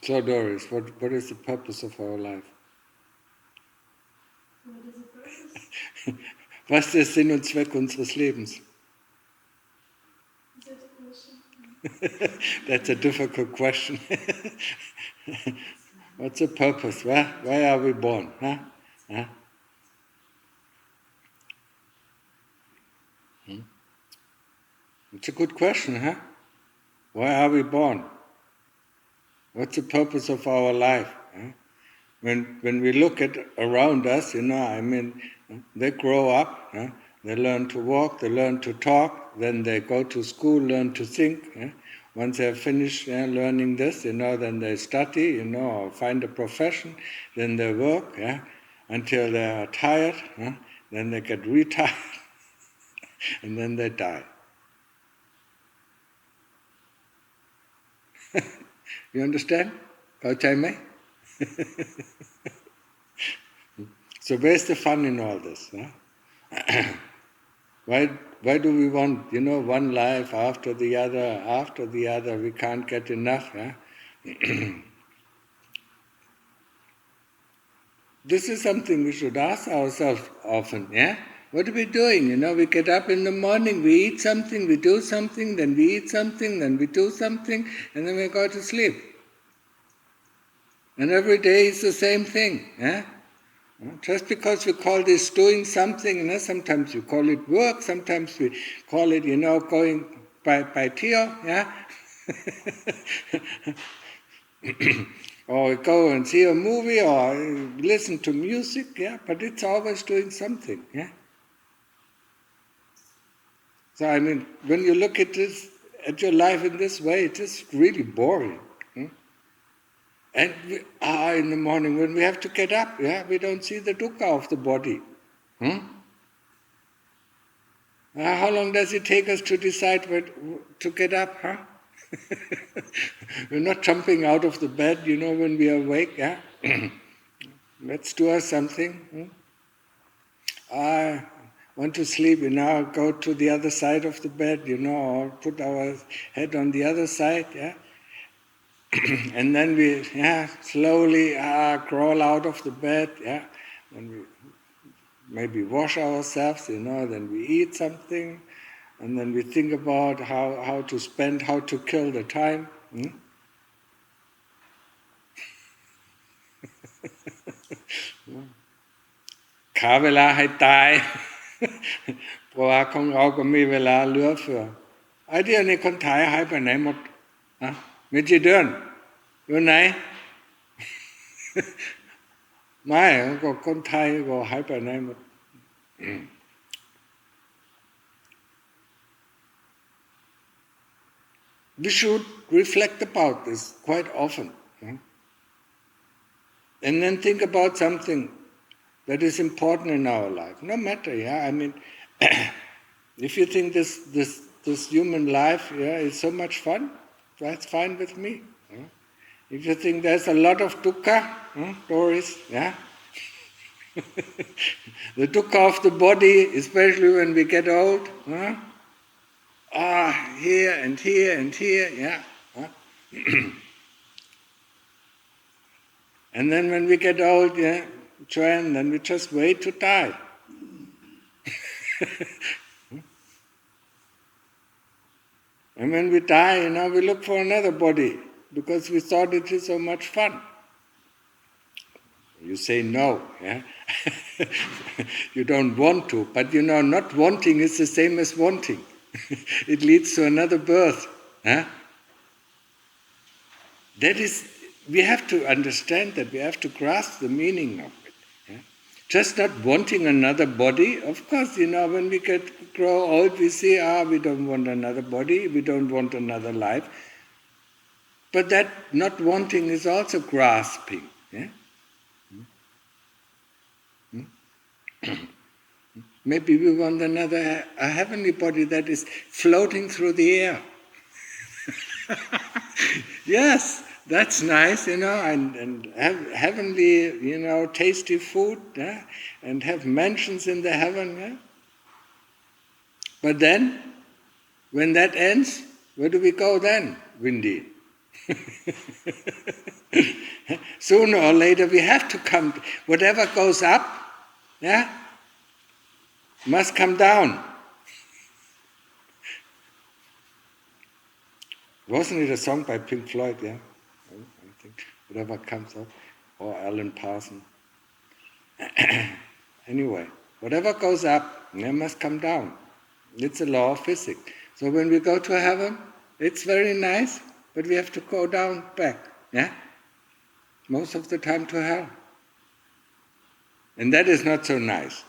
So Doris, what is the purpose of our life? What is the purpose? Was ist der Sinn und Zweck unseres Lebens? Is that a question? That's a difficult question. What's the purpose? Why are we born? Huh? Huh? It's a good question, huh? Why are we born? What's the purpose of our life? Huh? When we look at around us, they grow up, huh? They learn to walk, they learn to talk, then they go to school, learn to think. Huh? Once they have finished learning this, then they study, or find a profession, then they work, until they are tired, huh? Then they get retired, and then they die. You understand? เข้าใจไหม? So where's the fun in all this? Huh? Why do we want, one life after the other? We can't get enough. Huh? This is something we should ask ourselves often. Yeah? What are we doing? We get up in the morning, we eat something, we do something, then we eat something, then we do something, and then we go to sleep. And every day is the same thing. Yeah? Just because we call this doing something, sometimes we call it work, sometimes we call it, going by Tio, yeah? Or go and see a movie or listen to music, yeah? But it's always doing something, yeah? So, when you look at this, at your life in this way, it is really boring. And in the morning when we have to get up, we don't see the dukkha of the body. How long does it take us to decide to get up? Huh? We're not jumping out of the bed, when we are awake. Yeah? Let's do something. I want to sleep, go to the other side of the bed, or put our head on the other side. Yeah? And then we slowly crawl out of the bed, and we maybe wash ourselves, then we eat something, and then we think about how to spend, how to kill the time. ขาเวลาให้ตาย เพราะว่าของเราก็มีเวลาเหลือเฟือไอ้เดี๋ยวนี้คนไทยหายไปไหนหมดมีกี่เดือนอยู่ไหน ไม่ก็คนไทยก็หายไปไหนหมด We should reflect about this quite often, and then think about something that is important in our life. No matter, if you think this human life, is so much fun, that's fine with me. If you think there's a lot of dukkha, Doris, the dukkha of the body, especially when we get old, here and here and here, and then when we get old, Joanne, then we just wait to die. And when we die, we look for another body because we thought it is so much fun. You say no, you don't want to, but not wanting is the same as wanting. It leads to another birth. That is, we have to understand that, we have to grasp the meaning of it. Just not wanting another body. Of course, when we grow old, we see, we don't want another body, we don't want another life. But that not wanting is also grasping. Maybe we want a heavenly body that is floating through the air. Yes, that's nice, and have heavenly, tasty food, and have mansions in the heaven. But then, when that ends, where do we go then, Windy? Sooner or later we have to come. Whatever goes up, must come down. Wasn't it a song by Pink Floyd? Yeah, I think whatever comes up, or Alan Parsons. Anyway, whatever goes up, must come down. It's a law of physics. So when we go to heaven, it's very nice, but we have to go down back. Yeah, most of the time to hell, and that is not so nice.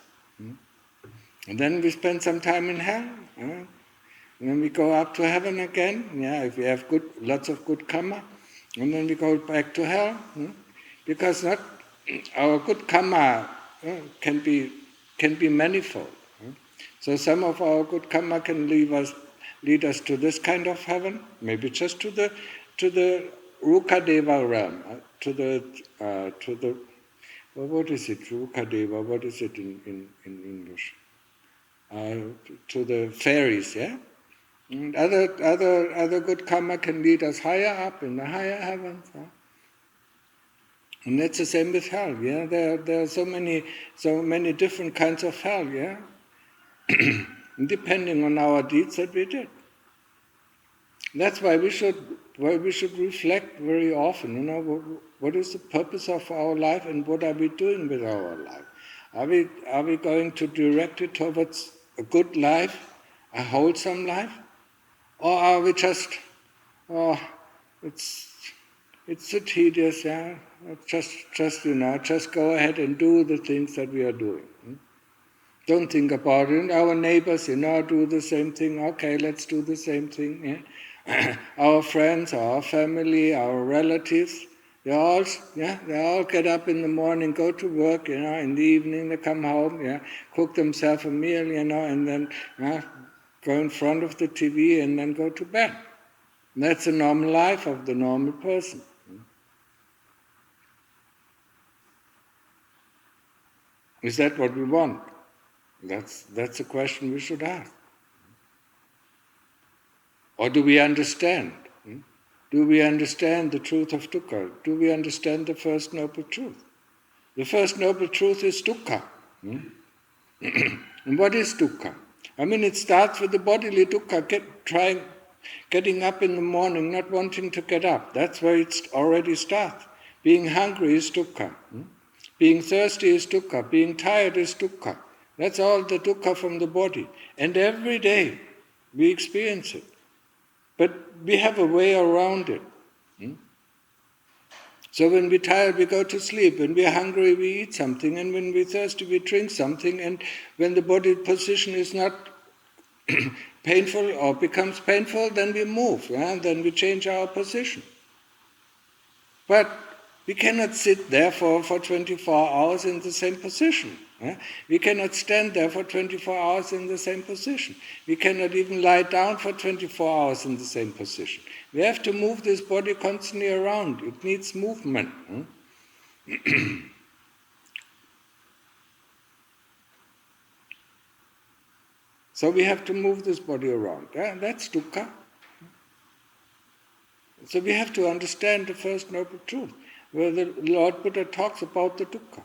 And then we spend some time in hell. And then we go up to heaven again. Yeah, if we have lots of good karma, and then we go back to hell, because not our good karma can be manifold. So some of our good karma can lead us to this kind of heaven, maybe just to the Rukadeva realm, to the what is it, Rukadeva? What is it in English? To the fairies, yeah. And other good karma can lead us higher up in the higher heavens. Yeah? And that's the same with hell. Yeah, there are so many different kinds of hell. Yeah, depending on our deeds that we did. That's why we should reflect very often. What is the purpose of our life, and what are we doing with our life? Are we going to direct it towards a good life, a wholesome life, or are we just it's so tedious, yeah. Just go ahead and do the things that we are doing. Don't think about it. Our neighbors, do the same thing. Okay, let's do the same thing. Yeah? Our friends, our family, our relatives, they all get up in the morning, go to work. In the evening they come home. Cook themselves a meal. And then go in front of the TV and then go to bed. And that's the normal life of the normal person. Is that what we want? That's a question we should ask. Or do we understand? Do we understand the truth of dukkha? Do we understand the first noble truth? The first noble truth is dukkha. And what is dukkha? It starts with the bodily dukkha, getting up in the morning, not wanting to get up. That's where it already starts. Being hungry is dukkha. Being thirsty is dukkha. Being tired is dukkha. That's all the dukkha from the body. And every day we experience it. But we have a way around it. So when we're tired, we go to sleep. When we're hungry, we eat something. And when we're thirsty, we drink something. And when the body position is not painful or becomes painful, then we move. Then we change our position. But we cannot sit there for 24 hours in the same position. We cannot stand there for 24 hours in the same position. We cannot even lie down for 24 hours in the same position. We have to move this body constantly around. It needs movement. So we have to move this body around. That's dukkha. So we have to understand the first noble truth, where the Lord Buddha talks about the dukkha.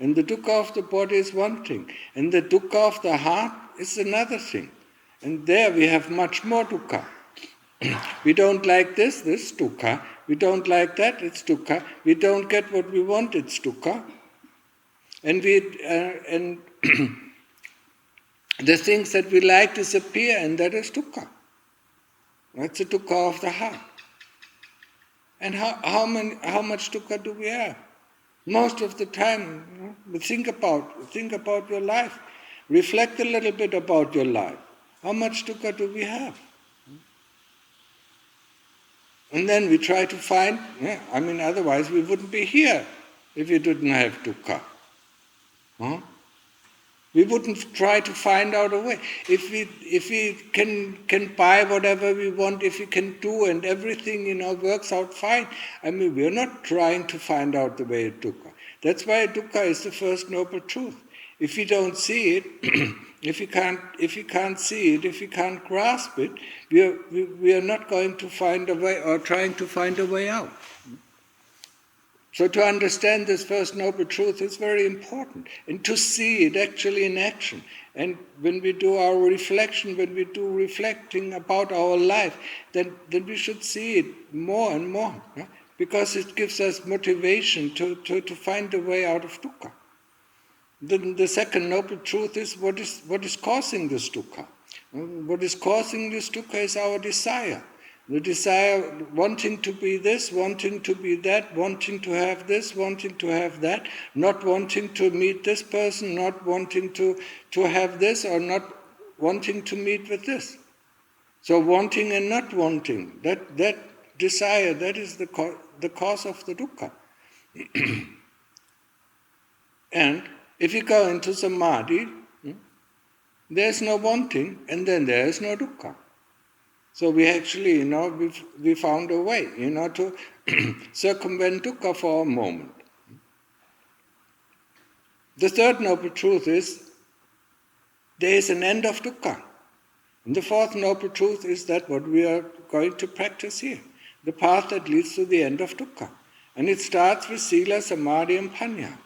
And the dukkha of the body is one thing, and the dukkha of the heart is another thing. And there we have much more dukkha. We don't like this dukkha. We don't like that, it's dukkha. We don't get what we want, it's dukkha. And the things that we like disappear, and that is dukkha. That's the dukkha of the heart. And how much dukkha do we have? Most of the time, think about your life. Reflect a little bit about your life. How much dukkha do we have? And then we try to find, otherwise we wouldn't be here if we didn't have dukkha. We wouldn't try to find out a way. If we can buy whatever we want, if we can do and everything, works out fine. We're not trying to find out the way of dukkha. That's why dukkha is the first noble truth. If we don't see it, if we can't see it, if we can't grasp it, we are not going to find a way or trying to find a way out. So to understand this First Noble Truth is very important, and to see it actually in action. And when we do our reflection, when we do reflecting about our life, then we should see it more and more, yeah? Because it gives us motivation to find a way out of dukkha. The second Noble Truth is what is causing this dukkha. What is causing this dukkha is our desire. The desire, wanting to be this, wanting to be that, wanting to have this, wanting to have that, not wanting to meet this person, not wanting to have this, or not wanting to meet with this. So wanting and not wanting, that desire, that is the cause of the dukkha. And if you go into samadhi, there's no wanting, and then there is no dukkha. So we actually, we found a way, to circumvent dukkha for a moment. The third Noble Truth is there is an end of dukkha. And the fourth Noble Truth is that what we are going to practice here, the path that leads to the end of dukkha. And it starts with sila, samadhi, and panya,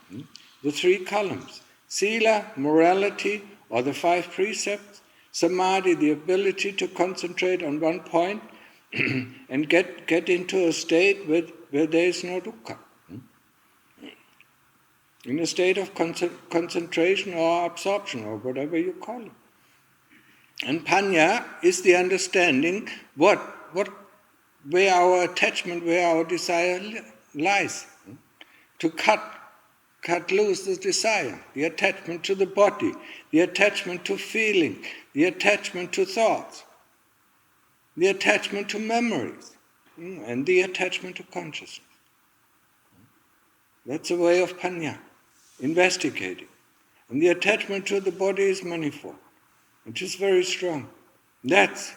the three columns. Sila, morality, or the 5 precepts. Samadhi, the ability to concentrate on one point and get into a state where there is no dukkha. In a state of concentration or absorption, or whatever you call it. And panya is the understanding where our attachment, where our desire lies. To cut loose the desire, the attachment to the body, the attachment to feeling, the attachment to thoughts, the attachment to memories, and the attachment to consciousness. That's a way of panya, investigating. And the attachment to the body is manifold, which is very strong. That's,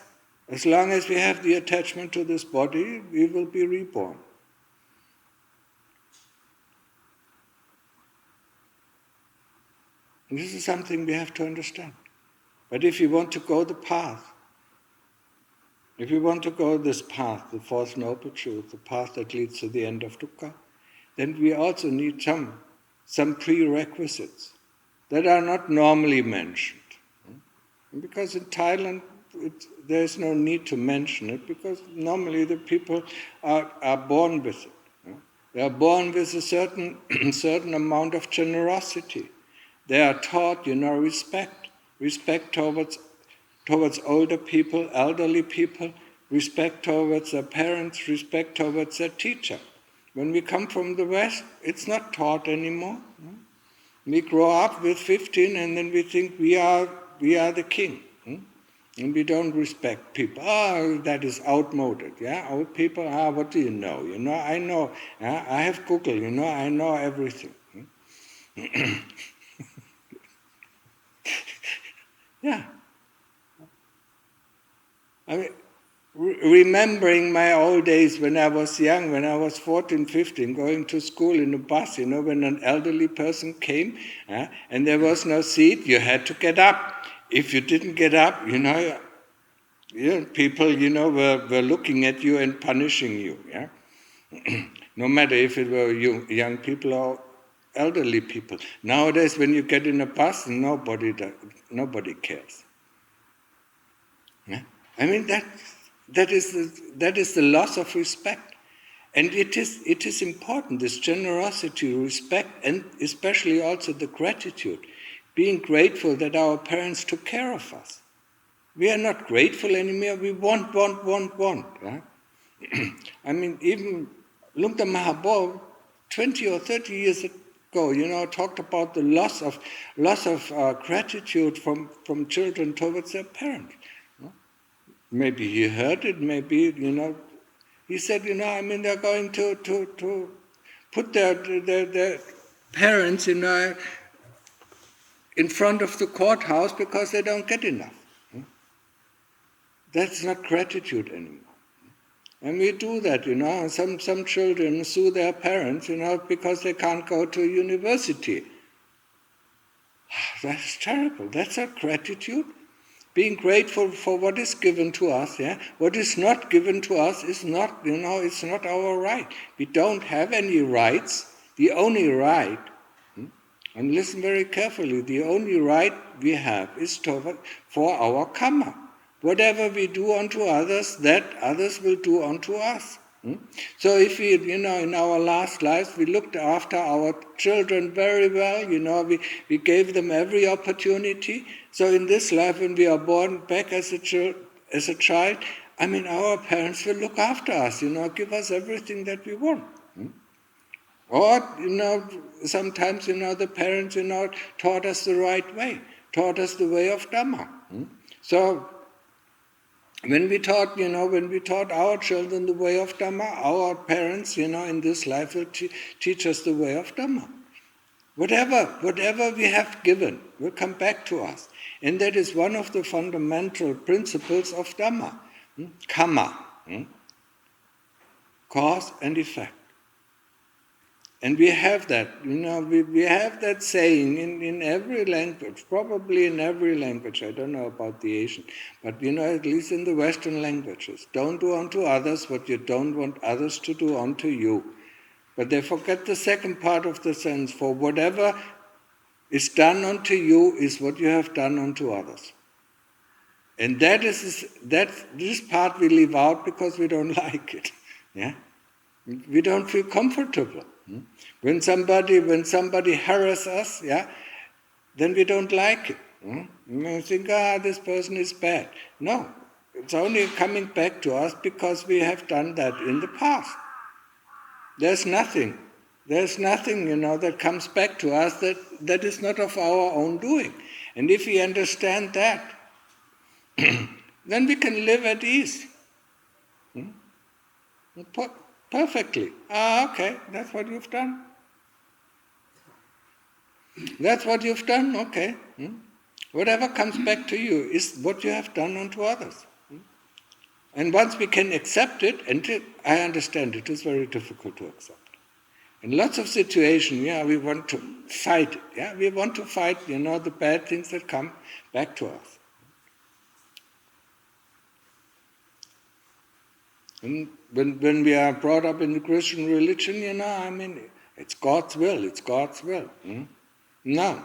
as long as we have the attachment to this body, we will be reborn. And this is something we have to understand. But if you want to go the path, if you want to go this path, the fourth Noble Truth, the path that leads to the end of dukkha, then we also need some prerequisites that are not normally mentioned. Because in Thailand, there is no need to mention it, because normally the people are born with it. They are born with a certain amount of generosity. They are taught, respect towards older people, elderly people, respect towards their parents, respect towards their teacher. When we come from the West, it's not taught anymore. We grow up with 15 and then we think we are the king. And we don't respect people. That is outmoded. Yeah, old people. What do you know? I know. I have Google. I know everything. Yeah. I mean, remembering my old days when I was young, when I was 14, 15, going to school in a bus, when an elderly person came and there was no seat, you had to get up. If you didn't get up, people, were looking at you and punishing you. Yeah, no matter if it were young people or elderly people. Nowadays, when you get in a bus, nobody cares. Yeah? I mean that is the loss of respect, and it is important. This generosity, respect, and especially also the gratitude, being grateful that our parents took care of us. We are not grateful anymore. We want. Yeah? I mean, even Lumta Mahabodh, 20 or 30 years ago, talked about the loss of gratitude from children towards their parents. Maybe he heard it. Maybe he said, they're going to put their parents in front of the courthouse because they don't get enough. That's not gratitude anymore. And we do that, Some children sue their parents, because they can't go to university. That's terrible. That's not gratitude. Being grateful for what is given to us, yeah. What is not given to us is not, it's not our right. We don't have any rights. The only right, and listen very carefully, the only right we have is for our karma. Whatever we do unto others, that others will do unto us. So if we, in our last lives, we looked after our children very well, we gave them every opportunity. So in this life, when we are born back as a child, our parents will look after us, give us everything that we want. Or, sometimes, the parents, taught us the right way, taught us the way of Dhamma. So, when we taught our children the way of Dhamma, our parents, in this life will teach us the way of Dhamma. Whatever we have given will come back to us. And that is one of the fundamental principles of Dhamma. Karma. Cause and effect. And we have that, we have that saying in every language, probably in every language, I don't know about the Asian, but at least in the Western languages. Don't do unto others what you don't want others to do unto you. But they forget the second part of the sentence, for whatever is done unto you is what you have done unto others. And this part we leave out because we don't like it. Yeah? We don't feel comfortable. When somebody harasses us, then we don't like it. We think, this person is bad. No, it's only coming back to us because we have done that in the past. There's nothing, that comes back to us that is not of our own doing. And if we understand that, then we can live at ease. Perfectly. Okay, that's what you've done. That's what you've done, okay. Whatever comes back to you is what you have done unto others. And once we can accept it, and I understand it is very difficult to accept. In lots of situations, we want to fight it. We want to fight, the bad things that come back to us. And when we are brought up in the Christian religion, it's God's will, it's God's will. No.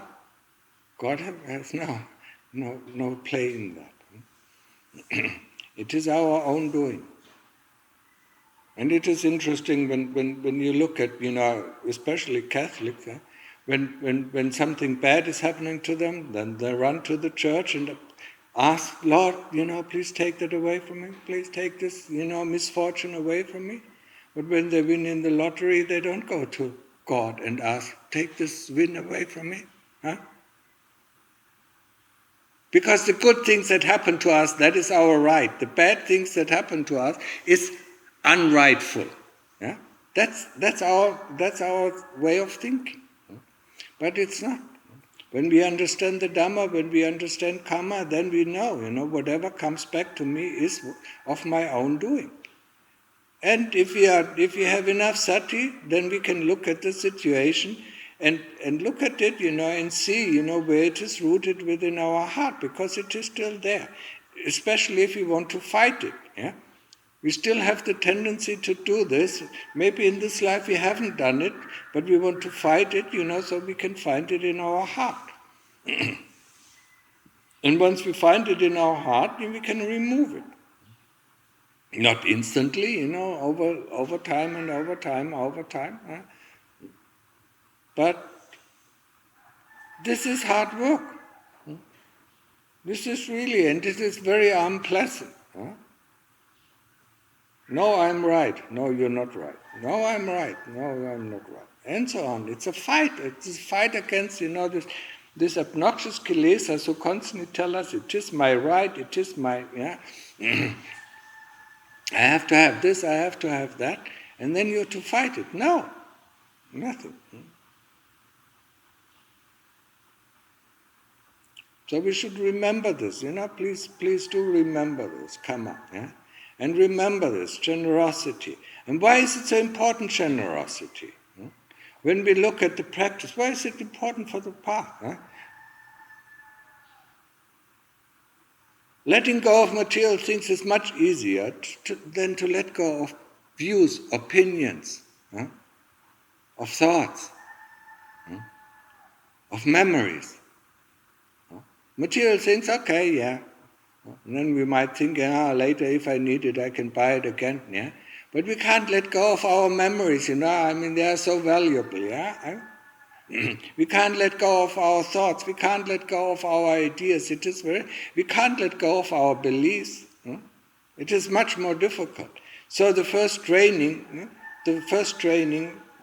God has no play in that. It is our own doing. And it is interesting when you look at, especially Catholics, when something bad is happening to them, then they run to the church and ask, Lord, please take that away from me. Please take this, misfortune away from me. But when they win in the lottery, they don't go to God and ask, take this win away from me. Huh? Because the good things that happen to us, that is our right. The bad things that happen to us is unrightful. Yeah? That's our way of thinking. But it's not. When we understand the Dhamma, when we understand karma, then we know, whatever comes back to me is of my own doing. And if we have enough sati, then we can look at the situation and look at it, and see, where it is rooted within our heart, because it is still there. Especially if we want to fight it. Yeah? We still have the tendency to do this. Maybe in this life we haven't done it, but we want to fight it, so we can find it in our heart. And once we find it in our heart, then we can remove it. Not instantly, over time and over time. Huh? But this is hard work. This is really, and this is very unpleasant. Huh? No, I'm right. No, you're not right. No, I'm right. No, I'm not right. And so on. It's a fight. It's a fight against, this obnoxious kilesas who constantly tell us, it is my right, it is my, I have to have this, I have to have that, and then you have to fight it. No, nothing. So we should remember this, please do remember this, karma, and remember this, generosity. And why is it so important, generosity? When we look at the practice, why is it important for the path? letting go of material things is much easier than to let go of views, opinions, of thoughts, of memories. Material things, okay, yeah. And then we might think, later if I need it, I can buy it again, yeah. But we can't let go of our memories, I mean, they are so valuable, yeah. We can't let go of our thoughts. We can't let go of our ideas. We can't let go of our beliefs. It is much more difficult. So the first training,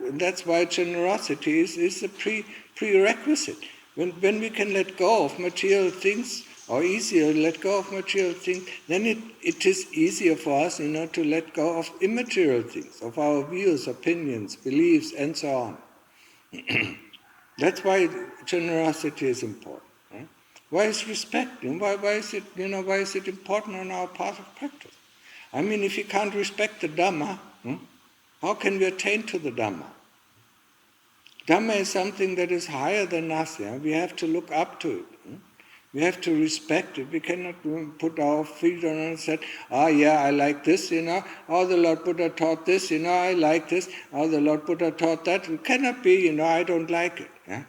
that's why generosity is a prerequisite. When we can let go of material things, or easier let go of material things, then it is easier for us, to let go of immaterial things, of our views, opinions, beliefs, and so on. That's why generosity is important. Right? Why is respect? Why is it important on our path of practice? I mean, if you can't respect the Dhamma, how can we attain to the Dhamma? Dhamma is something that is higher than us. Yeah? We have to look up to it. We have to respect it. We cannot put our feet on it and say, I like this, Oh, the Lord Buddha taught this, I like this. Oh, the Lord Buddha taught that. It cannot be, I don't like it. Yeah?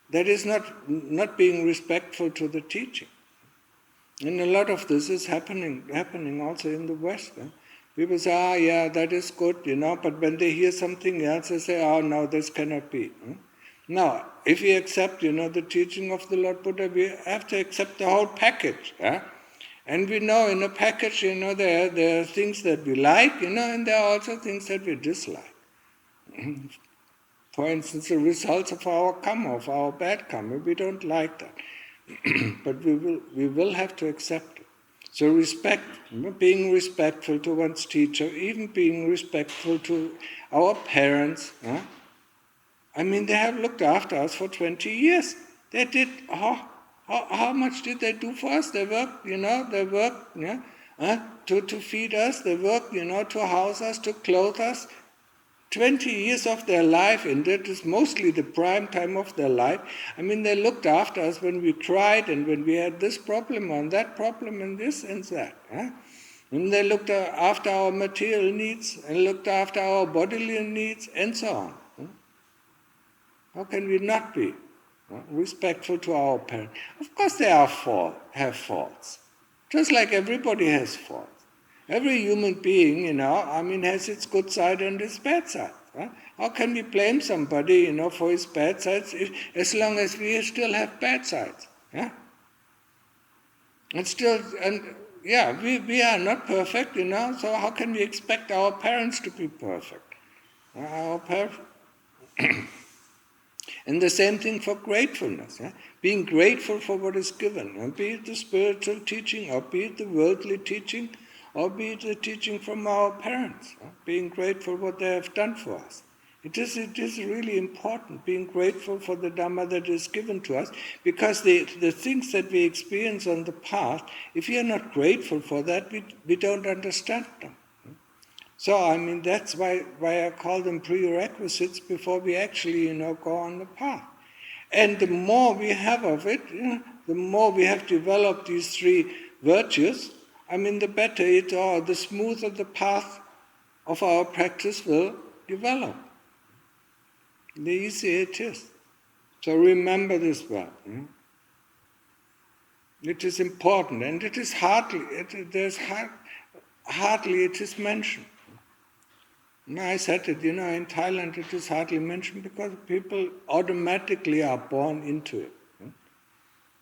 That is not being respectful to the teaching. And a lot of this is happening also in the West. People say, that is good, but when they hear something else, they say, no, this cannot be. Now, if we accept, the teaching of the Lord Buddha, we have to accept the whole package. And we know in a package, there are things that we like, and there are also things that we dislike. For instance, the results of our karma, of our bad karma, we don't like that. But we will have to accept it. So respect, being respectful to one's teacher, even being respectful to our parents. I mean, they have looked after us for 20 years. They did, how much did they do for us? They worked, to feed us. They worked, to house us, to clothe us. 20 years of their life, and that is mostly the prime time of their life. I mean, they looked after us when we cried and when we had this problem and that problem and this and that. And they looked after our material needs and looked after our bodily needs and so on. How can we not be respectful to our parents? Of course they have faults, just like everybody has faults. Every human being, has its good side and its bad side. How can we blame somebody, for his bad sides as long as we still have bad sides? We are not perfect, so how can we expect our parents to be perfect? And the same thing for gratefulness. Being grateful for what is given, be it the spiritual teaching or be it the worldly teaching, or be it the teaching from our parents, being grateful for what they have done for us. It is really important, being grateful for the Dhamma that is given to us, because the things that we experience on the path, if we are not grateful for that, we don't understand them. So, that's why I call them prerequisites before we actually, go on the path. And the more we have of it, the more we have developed these three virtues, the better the smoother the path of our practice will develop. The easier it is. So remember this well. It is important, and it is hardly it is mentioned. I said it, in Thailand it is hardly mentioned because people automatically are born into it.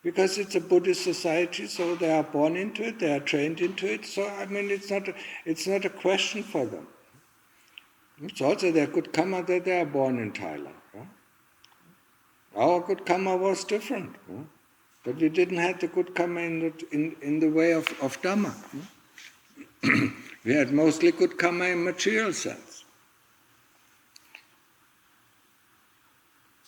Because it's a Buddhist society, so they are born into it, they are trained into it. So it's not a question for them. It's also their good karma that they are born in Thailand. Our good karma was different, but we didn't have the good karma in the way of Dhamma. We had mostly good karma in material sense.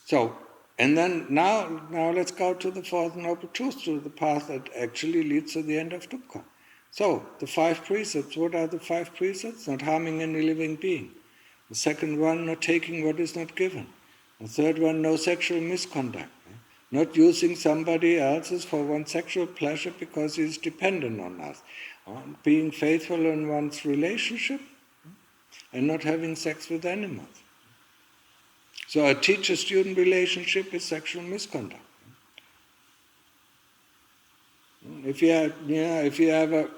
So. And then now let's go to the Fourth Noble Truth, to the path that actually leads to the end of dukkha. So, the 5 precepts, what are the 5 precepts? Not harming any living being. The second one, not taking what is not given. The third one, no sexual misconduct. Not using somebody else's for one's sexual pleasure because he is dependent on us. Being faithful in one's relationship and not having sex with animals. So a teacher-student relationship is sexual misconduct. If you have a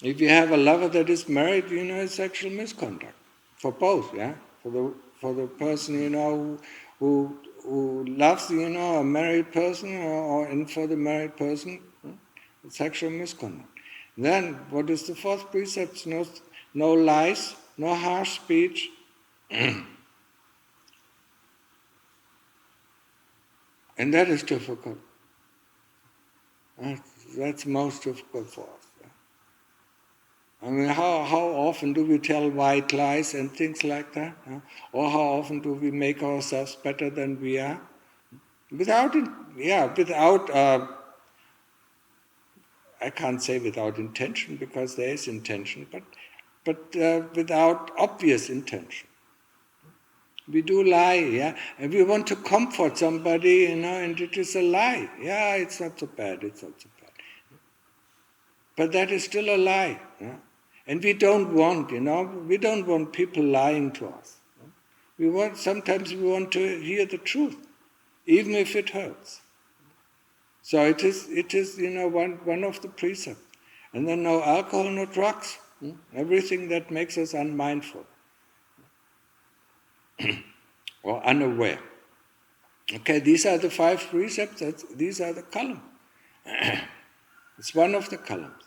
if you have a lover that is married, it's sexual misconduct for both. For the person who loves a married person, and for the married person, it's sexual misconduct. Then what is the fourth precept? No lies, no harsh speech. And that is difficult. That's most difficult for us. I mean, how often do we tell white lies and things like that? Or how often do we make ourselves better than we are? Without, I can't say without intention, because there is intention, but without obvious intention. We do lie, and we want to comfort somebody, and it is a lie. It's not so bad, But that is still a lie, And we don't want people lying to us. Sometimes we want to hear the truth, even if it hurts. So it is one of the precepts. And then no alcohol, no drugs, everything that makes us unmindful or unaware. Okay, these are the 5 precepts. These are the columns. It's one of the columns.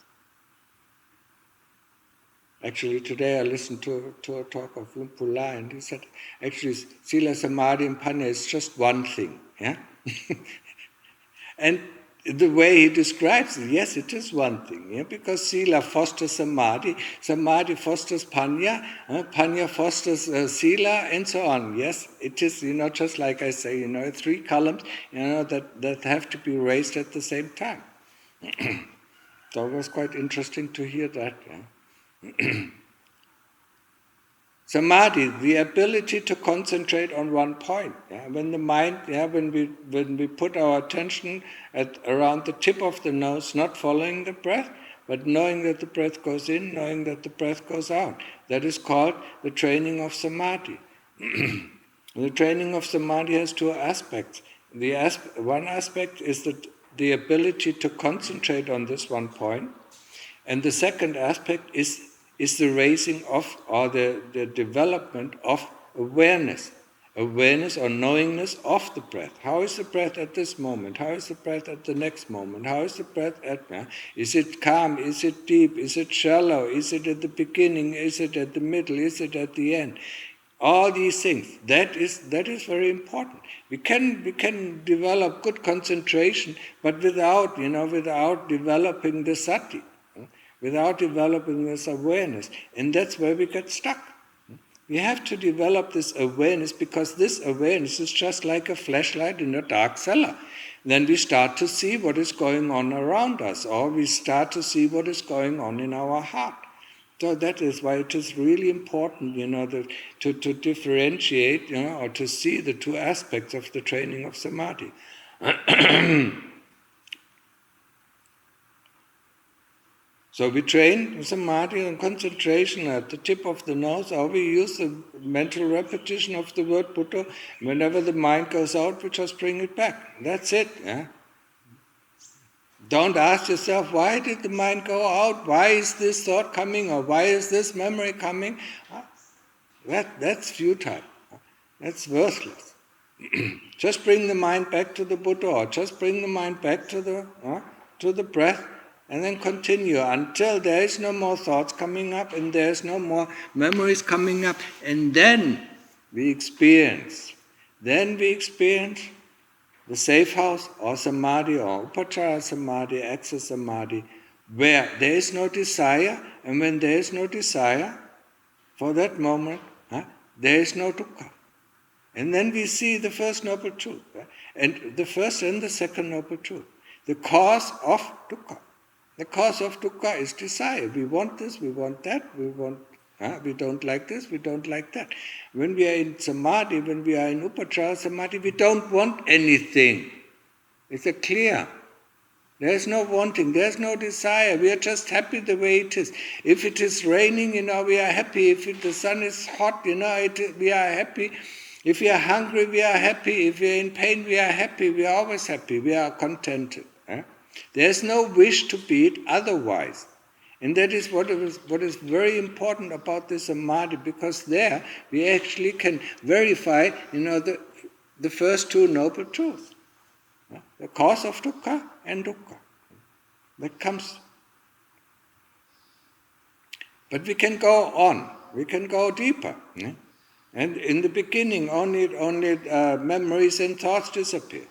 Actually, today I listened to a talk of Luang Pu La, and he said, actually, Sila, Samadhi, and Panya is just one thing. And the way he describes it, yes, it is one thing, because Sila fosters Samadhi, Samadhi fosters Panya, Panya fosters Sila, and so on. Yes, it is, just like I say, 3 columns, that have to be raised at the same time. So it was quite interesting to hear that. Samadhi, the ability to concentrate on one point. When the mind, when we put our attention around the tip of the nose, not following the breath, but knowing that the breath goes in, knowing that the breath goes out. That is called the training of Samadhi. The training of Samadhi has 2 aspects. One aspect is the ability to concentrate on this one point, and the second aspect is the raising of, or the development of awareness or knowingness of the breath. How is the breath at this moment? How is the breath at the next moment? How is the breath is it calm? Is it deep? Is it shallow? Is it at the beginning? Is it at the middle? Is it at the end? All these things, that is very important. We can develop good concentration, but without developing the sati, without developing this awareness. And that's where we get stuck. We have to develop this awareness, because this awareness is just like a flashlight in a dark cellar. Then we start to see what is going on around us, or we start to see what is going on in our heart. So that is why it is really important, to differentiate, or to see the 2 aspects of the training of Samadhi. So we train Samadhi and concentration at the tip of the nose, or we use the mental repetition of the word Buddha. Whenever the mind goes out, we just bring it back. That's it. Don't ask yourself, why did the mind go out? Why is this thought coming? Or why is this memory coming? That's futile. That's worthless. Just bring the mind back to the Buddha, or just bring the mind back to the breath, and then continue until there is no more thoughts coming up and there is no more memories coming up. And then we experience the safe house, or Samadhi, or Upachara Samadhi, Access Samadhi, where there is no desire, and when there is no desire, for that moment, there is no dukkha. And then we see the first noble truth, and the first and the second noble truth, the cause of dukkha. The cause of dukkha is desire. We want this, we want that, we want We don't like this, we don't like that. When we are in Samadhi, when we are in Upachara Samadhi, we don't want anything. It's a clear. There's no wanting, there's no desire. We are just happy the way it is. If it is raining, we are happy. If the sun is hot, we are happy. If we are hungry, we are happy. If we are in pain, we are happy. We are always happy. We are contented. There's no wish to be it otherwise. And that is what is very important about this Samadhi, because there we actually can verify, the first two noble truths. The cause of dukkha and dukkha. That comes. But we can go on. We can go deeper. And in the beginning, only memories and thoughts disappear.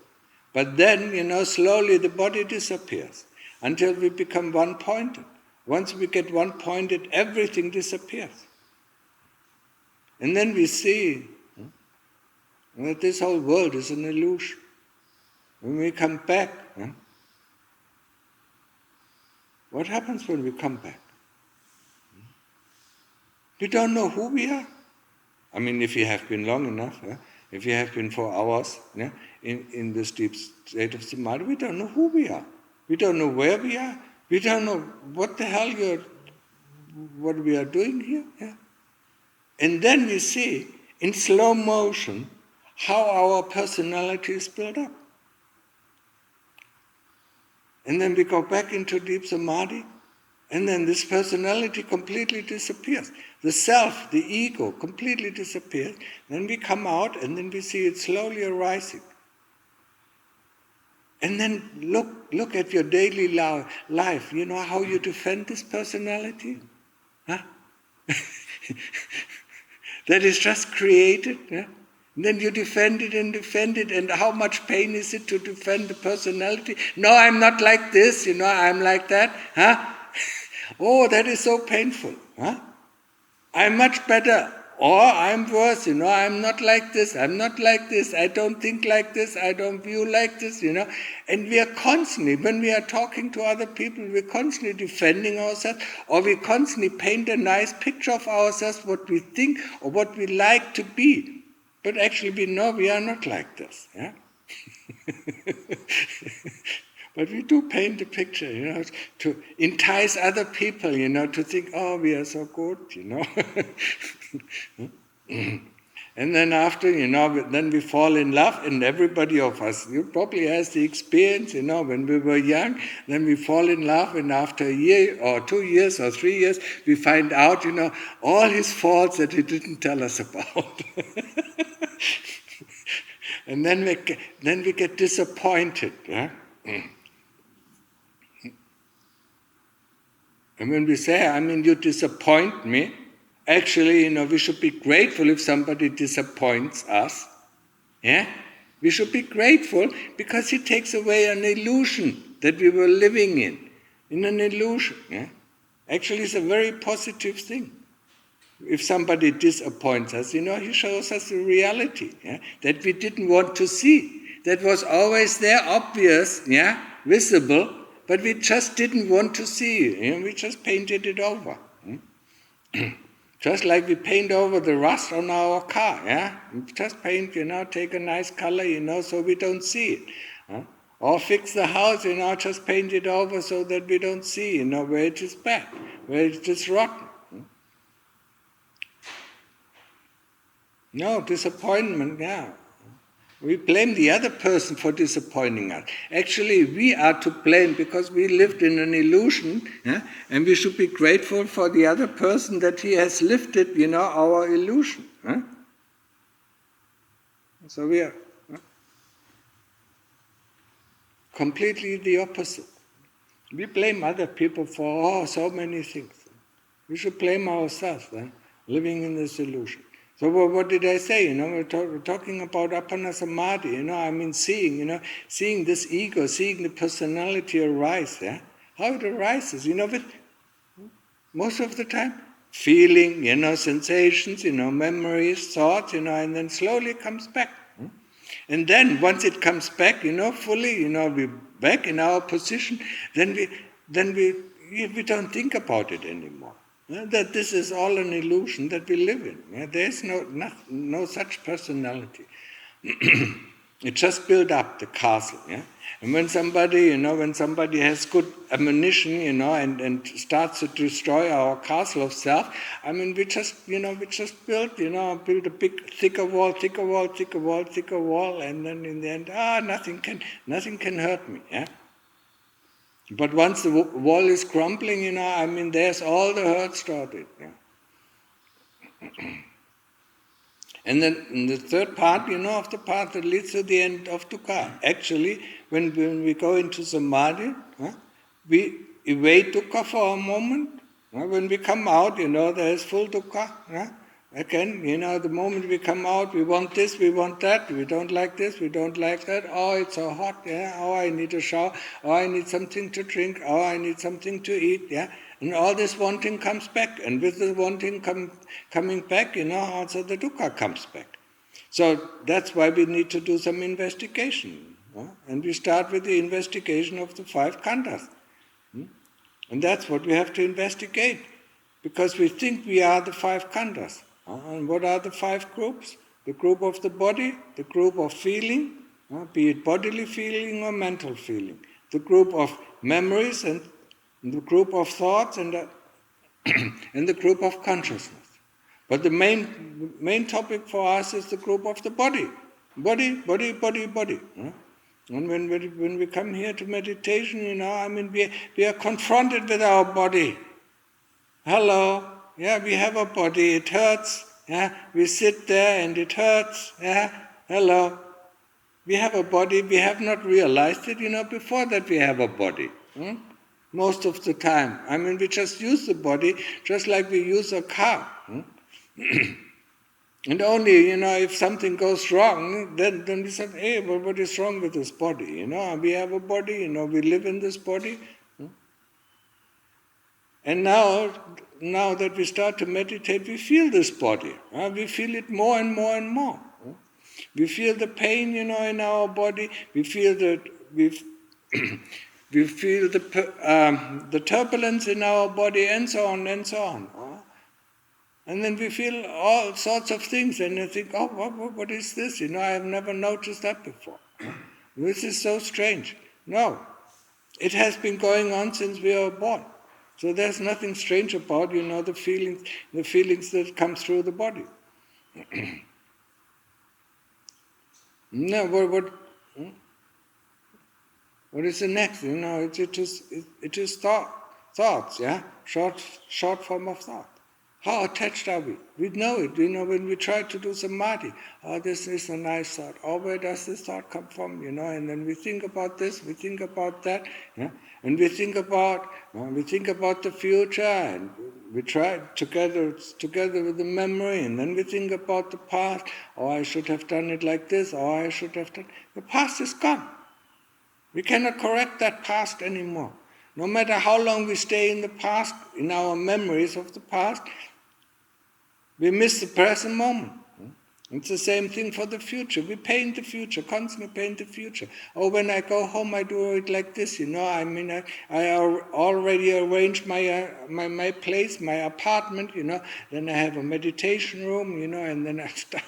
But then, slowly the body disappears until we become one-pointed. Once we get one-pointed, everything disappears. And then we see that this whole world is an illusion. When we come back, what happens when we come back? We don't know who we are. If you have been long enough, if you have been for hours in this deep state of Samadhi, we don't know who we are. We don't know where we are. We don't know what the hell what we are doing here. And then we see, in slow motion, how our personality is built up. And then we go back into deep Samadhi, and then this personality completely disappears. The self, the ego, completely disappears. Then we come out, and then we see it slowly arising. And then look at your daily life. You know how you defend this personality? That is just created. And then you defend it, and how much pain is it to defend the personality? No, I'm not like this, I'm like that. Oh, that is so painful. I'm much better, or I'm worse, I'm not like this, I don't think like this, I don't view like this, And we are constantly, when we are talking to other people, we're constantly defending ourselves, or we constantly paint a nice picture of ourselves, what we think or what we like to be. But actually we know we are not like this. But we do paint a picture, to entice other people, to think, oh, we are so good, And then after, then we fall in love, and everybody of us, you probably has the experience, when we were young, then we fall in love, and after a year or 2 years or 3 years, we find out, all his faults that he didn't tell us about. And then we get disappointed. And when we say, you disappoint me, actually, we should be grateful if somebody disappoints us. We should be grateful because it takes away an illusion that we were living in an illusion. Actually, it's a very positive thing. If somebody disappoints us, he shows us the reality that we didn't want to see. That was always there, obvious, visible, but we just didn't want to see it. We just painted it over. Just like we paint over the rust on our car. We just paint, take a nice color, so we don't see it. Or fix the house, just paint it over so that we don't see, where it is bad, where it is rotten. No, disappointment, We blame the other person for disappointing us. Actually, we are to blame because we lived in an illusion, and we should be grateful for the other person that he has lifted, our illusion. So we are completely the opposite. We blame other people for so many things. We should blame ourselves, living in this illusion. So what did I say? We're talking about Appana Samadhi, seeing this ego, seeing the personality arise, How it arises, with most of the time, feeling, sensations, memories, thoughts, and then slowly it comes back. And then once it comes back, fully, we're back in our position, then we don't think about it anymore. that this is all an illusion that we live in. There is no such personality. It just built up the castle. And when somebody, when somebody has good ammunition, and starts to destroy our castle of self, we just build a big, thicker wall, and then in the end, nothing can hurt me. But once the wall is crumbling, there's all the hurt started. And then the third part, of the path that leads to the end of dukkha. Actually, when we go into samadhi, we evade dukkha for a moment. When we come out, there is full dukkha. Again, the moment we come out, we want this, we want that, we don't like this, we don't like that. Oh, it's so hot, Oh, I need a shower. Oh, I need something to drink. Oh, I need something to eat, And all this wanting comes back. And with the wanting coming back, also the dukkha comes back. So that's why we need to do some investigation. And we start with the investigation of the 5 khandhas. And that's what we have to investigate. Because we think we are the 5 khandhas. And what are the 5 groups? The group of the body, the group of feeling, be it bodily feeling or mental feeling, the group of memories and the group of thoughts and the group of consciousness. But the main topic for us is the group of the body. Body. And when we come here to meditation, we are confronted with our body. Hello. We have a body, it hurts. We sit there and it hurts. Hello. We have a body, we have not realized it, before that we have a body. Most of the time. We just use the body just like we use a car. And only, if something goes wrong, then we say, hey, well, what is wrong with this body? We have a body, we live in this body. And now that we start to meditate, we feel this body. We feel it more and more and more. We feel the pain, in our body. We feel we feel the turbulence in our body, and so on and so on. And then we feel all sorts of things, and you think, oh, what is this? I have never noticed that before. This is so strange. No, it has been going on since we were born. So there's nothing strange about, the feelings that come through the body. No, what is the next? It is thoughts, short form of thought. How attached are we? We know it, when we try to do samadhi. Oh, this is a nice thought. Oh, where does this thought come from? And then we think about this, we think about that, and we think about the future, and we try together with the memory, and then we think about the past. Oh, I should have done it like this. Oh, I should have done. The past is gone. We cannot correct that past anymore. No matter how long we stay in the past, in our memories of the past, we miss the present moment. It's the same thing for the future. We paint the future, constantly paint the future. Oh, when I go home, I do it like this, I already arranged my place, my apartment, Then I have a meditation room, and then I start.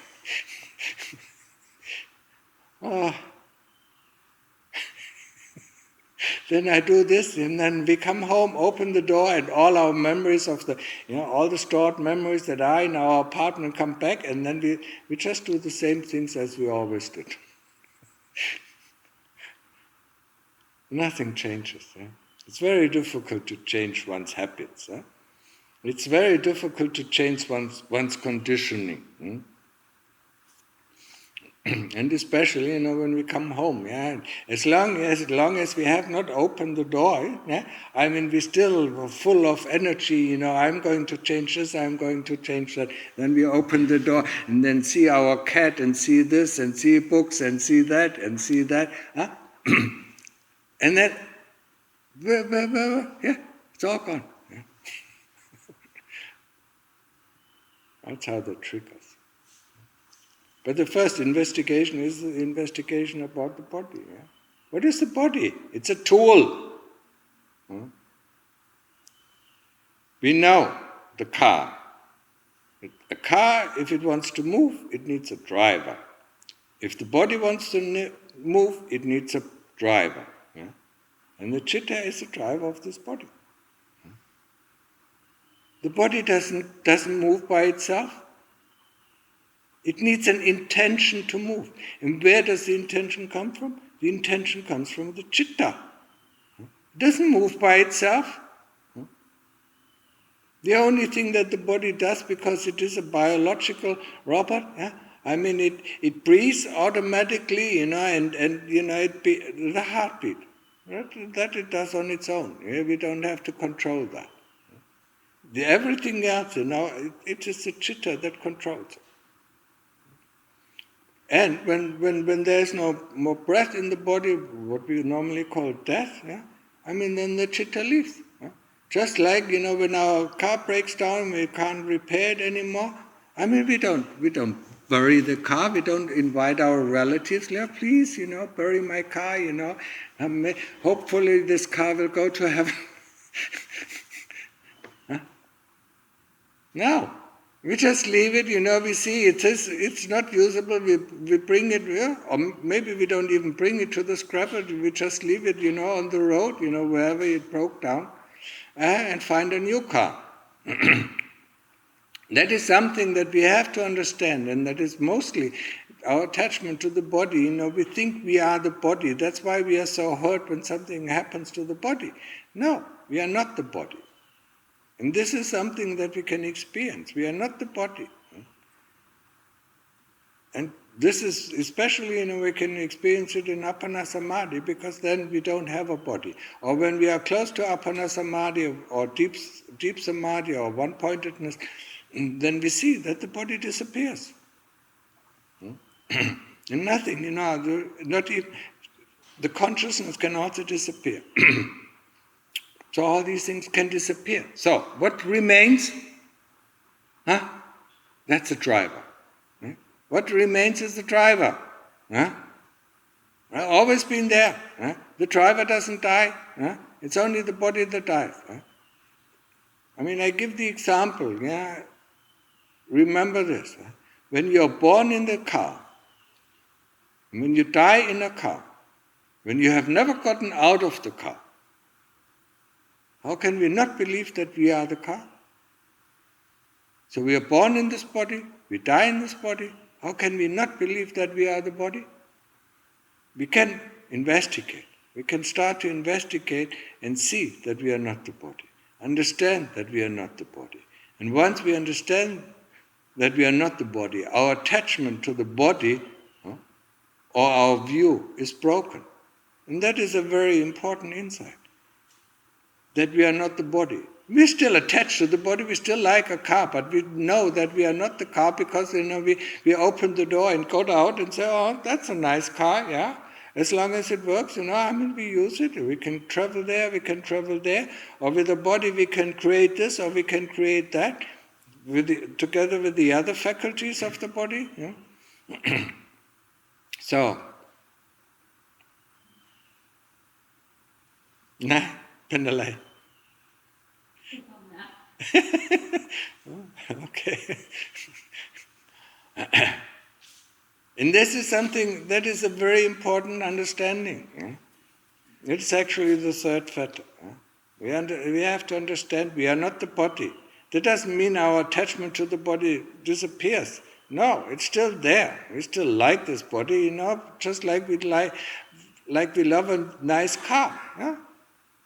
Then I do this, and then we come home, open the door, and all our memories of all the stored memories that are in our apartment come back, and then we just do the same things as we always did. Nothing changes. It's very difficult to change one's habits. It's very difficult to change one's conditioning. And especially, when we come home, as long as we have not opened the door, we're still full of energy, I'm going to change this, I'm going to change that. Then we open the door and then see our cat and see this and see books and see that and see that. And then, it's all gone. That's how they trick us. But the first investigation is the investigation about the body. What is the body? It's a tool. We know the car. A car, if it wants to move, it needs a driver. If the body wants to move, it needs a driver. Yeah? And the chitta is the driver of this body. The body doesn't move by itself. It needs an intention to move. And where does the intention come from? The intention comes from the chitta. It doesn't move by itself. The only thing that the body does, because it is a biological robot, I mean, it breathes automatically, and the heartbeat. That it does on its own. We don't have to control that. Everything else, it is the chitta that controls it. And when there's no more breath in the body, what we normally call death, then the chitta leaves. Just like, when our car breaks down, we can't repair it anymore. We don't bury the car, we don't invite our relatives, please, bury my car, hopefully this car will go to heaven. No. We just leave it, we see it's not usable, we bring it, or maybe we don't even bring it to the scrapper, we just leave it, on the road, wherever it broke down, and find a new car. That is something that we have to understand, and that is mostly our attachment to the body. We think we are the body, that's why we are so hurt when something happens to the body. No, we are not the body. And this is something that we can experience. We are not the body. And this is especially, we can experience it in Appana Samadhi, because then we don't have a body. Or when we are close to Appana Samadhi or deep Samadhi or one-pointedness, then we see that the body disappears. And nothing, not even, the consciousness can also disappear. So all these things can disappear. So what remains? That's the driver. What remains is the driver. Always been there. The driver doesn't die. It's only the body that dies. I give the example. Remember this. When you're born in the car, when you die in a car, when you have never gotten out of the car, how can we not believe that we are the car? So we are born in this body, we die in this body. How can we not believe that we are the body? We can investigate. We can start to investigate and see that we are not the body. Understand that we are not the body. And once we understand that we are not the body, our attachment to the body or our view is broken. And that is a very important insight. That we are not the body. We're still attached to the body, we still like a car, but we know that we are not the car because we open the door and go out and say, oh, that's a nice car, yeah. As long as it works, we use it. We can travel there, or with the body we can create this or we can create that, together with the other faculties of the body. Yeah? So, Penalai. Okay. And this is something that is a very important understanding. It's actually the third fetter. We have to understand we are not the body. That doesn't mean our attachment to the body disappears. No, it's still there. We still like this body, just like we love a nice car. Yeah?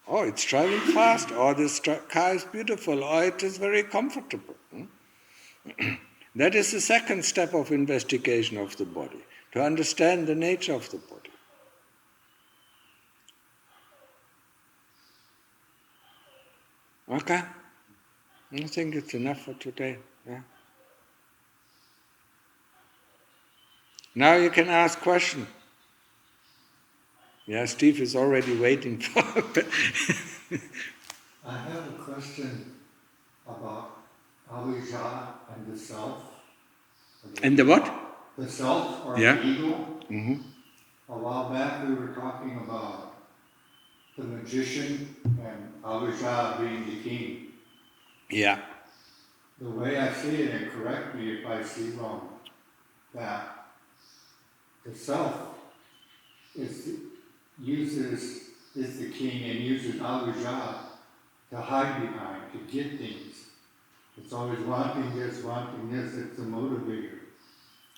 Oh, it's driving fast, or this car is beautiful, or it is very comfortable. That is the second step of investigation of the body, to understand the nature of the body. Okay? I think it's enough for today. Yeah? Now you can ask questions. Yeah, Steve is already waiting for it. I have a question about avijja and the self. And the what? The self or Yeah. the ego. Mm-hmm. A while back we were talking about the magician and avijja being the king. Yeah. the way I see it, and correct me if I see wrong, that the self is the king and uses avijja to hide behind, to get things. It's always wanting this, it's a motivator.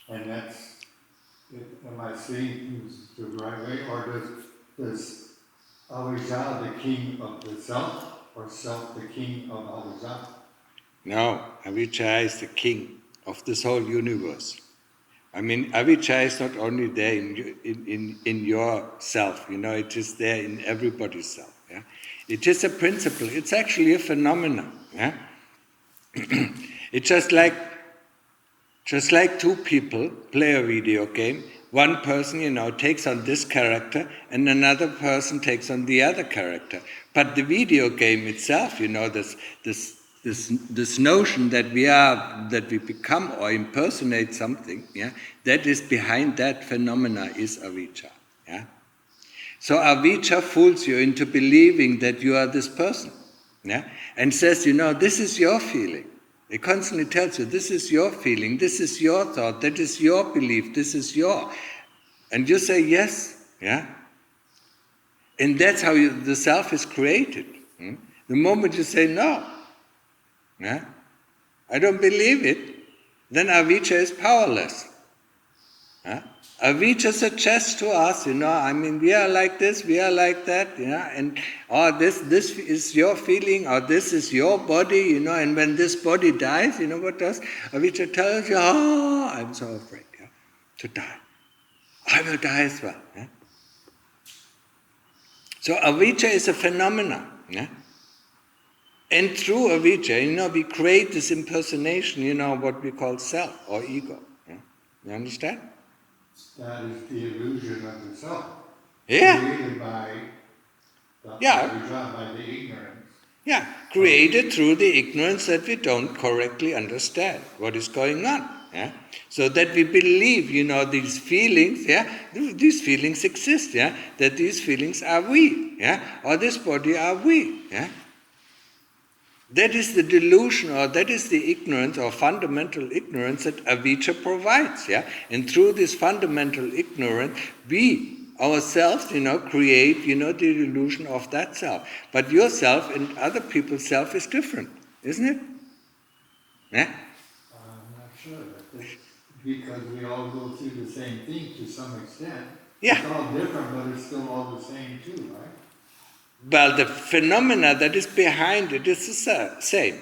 And that's, am I saying things the right way? Or does avijja the king of the self, or self the king of avijja? No, avijja is the king of this whole universe. I mean, avijja is not only there in yourself, it is there in everybody's self. Yeah? It is a principle, it's actually a phenomenon. Yeah? It's just like two people play a video game. One person, takes on this character, and another person takes on the other character. But the video game itself, this notion that we become or impersonate something, yeah, that is behind that phenomena is avijja. Yeah? So avijja fools you into believing that you are this person, yeah, and says, this is your feeling. It constantly tells you, this is your feeling, this is your thought, that is your belief, this is your. And you say yes, yeah? And that's how the self is created. The moment you say no, yeah, I don't believe it, then avijja is powerless. Yeah? Avijja suggests to us, we are like this, we are like that, and this is your feeling, or this is your body, and when this body dies, what does avijja tells you? Oh, I'm so afraid, to die. I will die as well. Yeah? So avijja is a phenomenon, yeah? And through avijja, we create this impersonation, what we call self or ego. Yeah? You understand? That is the illusion of the self. Yeah. Created by the Yeah. by the ignorance. Yeah, created through the ignorance that we don't correctly understand what is going on. Yeah? So that we believe, these feelings, these feelings exist, that these feelings are we, or this body are we. Yeah? That is the delusion, or that is the ignorance or fundamental ignorance that avijja provides. Yeah? And through this fundamental ignorance, we ourselves, create, the illusion of that self. But yourself and other people's self is different, isn't it? Yeah? I'm not sure. Because we all go through the same thing to some extent. Yeah. It's all different, but it's still all the same too, right? Well, the phenomena that is behind it is the same.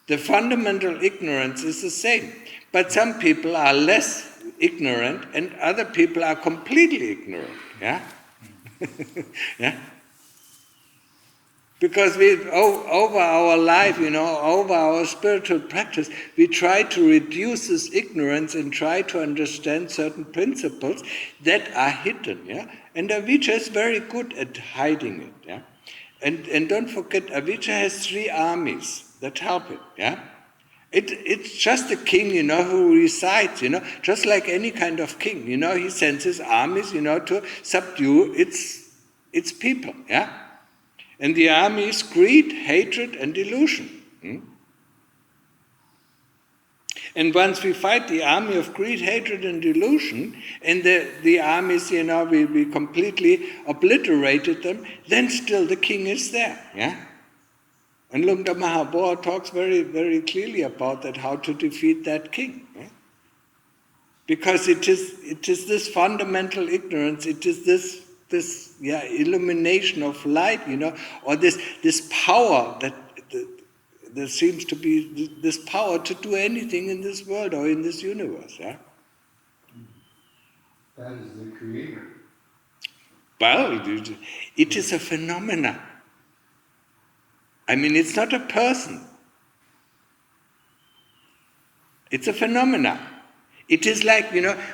The fundamental ignorance is the same. But some people are less ignorant and other people are completely ignorant. Yeah? Yeah? Because over our life, over our spiritual practice, we try to reduce this ignorance and try to understand certain principles that are hidden. Yeah? And avijja is very good at hiding it. Yeah? And don't forget, avijja has 3 armies that help it. Yeah? It's just a king, who resides, just like any kind of king. He sends his armies, to subdue its people. Yeah? And the army is greed, hatred, and delusion. And once we fight the army of greed, hatred, and delusion, and the armies, we completely obliterated them, then still the king is there. Yeah? And Lungta Mahabodha talks very, very clearly about that, how to defeat that king. Yeah? Because it is this fundamental ignorance, it is this illumination of light, or this power that there seems to be this power to do anything in this world or in this universe. Yeah? That is the creator. Well, it is a phenomena. I mean, it's not a person. It's a phenomena. It is like,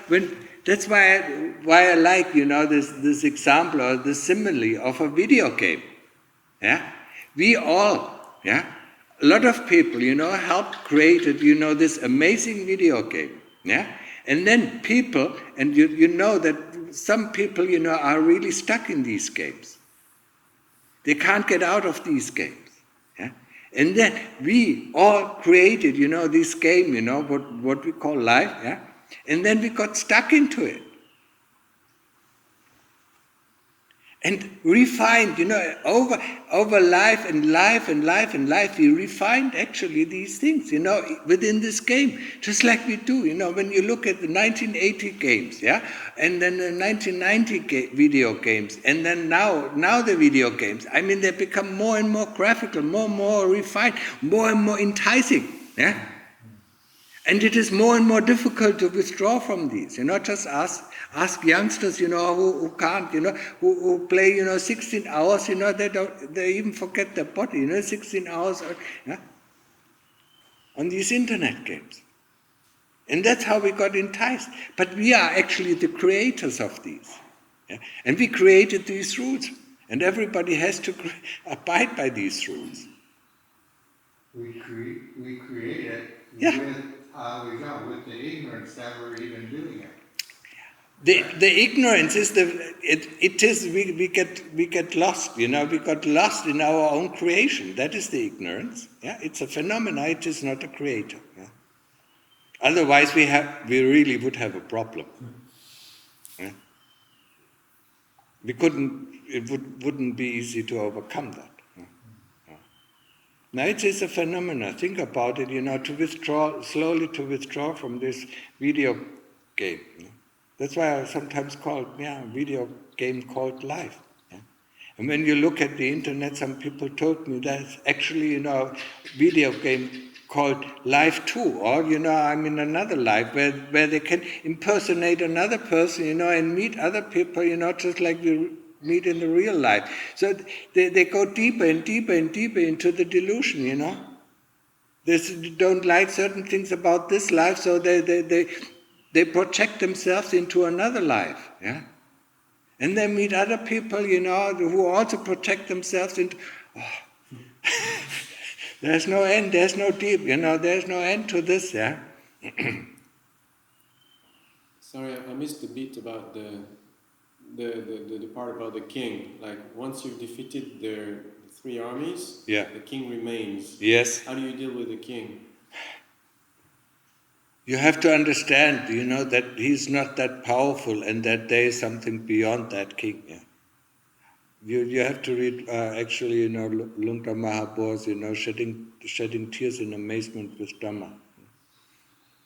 when. That's why I like, this example or this simile of a video game. Yeah? We all, a lot of people, helped create this amazing video game. Yeah? And then people, and you know that some people, are really stuck in these games. They can't get out of these games. Yeah? And then we all created, this game, what we call life, yeah? And then we got stuck into it. And refined, over life and life and life and life, we refined actually these things, within this game, just like we do, when you look at the 1980 games, yeah, and then the 1990 video games, and then now the video games, I mean, they become more and more graphical, more and more refined, more and more enticing, yeah. And it is more and more difficult to withdraw from these. Just ask youngsters, who can't, who play, 16 hours, they even forget their body, 16 hours on these internet games. And that's how we got enticed. But we are actually the creators of these. Yeah? And we created these rules. And everybody has to abide by these rules. We create it Yeah. with the ignorance that we're even doing it. The ignorance is we get lost, we got lost in our own creation. That is the ignorance. Yeah, it's a phenomena. It is not a creator. Yeah? Otherwise, we really would have a problem. Yeah? We couldn't. It wouldn't be easy to overcome that. Yeah? Yeah. Now it is a phenomena. Think about it. Slowly to withdraw from this video game. Yeah? That's why I sometimes call video game called life. Yeah? And when you look at the internet, some people told me that's actually, video game called life too, or, I'm in another life where they can impersonate another person, and meet other people, just like we meet in the real life. So they go deeper and deeper and deeper into the delusion, They don't like certain things about this life, so they project themselves into another life, yeah? And they meet other people, who also project themselves into... There's no end, there's no deep, there's no end to this, yeah? Sorry, I missed the bit about the part about the king. Like, once you've defeated the three armies, Yeah. the king remains. Yes. How do you deal with the king? You have to understand, that he's not that powerful and that there is something beyond that king. Yeah? You have to read, actually, Lungta Mahaprabhu's, shedding tears in amazement with Dhamma.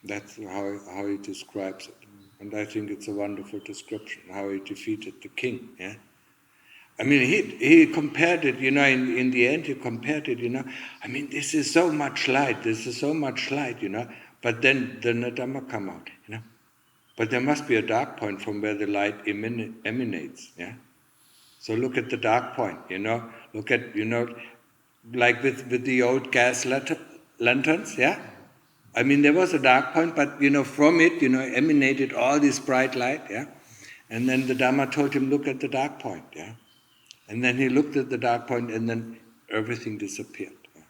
That's how he describes it. And I think it's a wonderful description, how he defeated the king. Yeah? I mean, he compared it, in the end he compared it, I mean, this is so much light, but then the Dhamma come out, But there must be a dark point from where the light emanates, yeah? So look at the dark point, look at, like with the old gas lanterns, yeah? I mean, there was a dark point, but, from it, emanated all this bright light, yeah? And then the Dhamma told him, look at the dark point, yeah? And then he looked at the dark point and then everything disappeared. Yeah?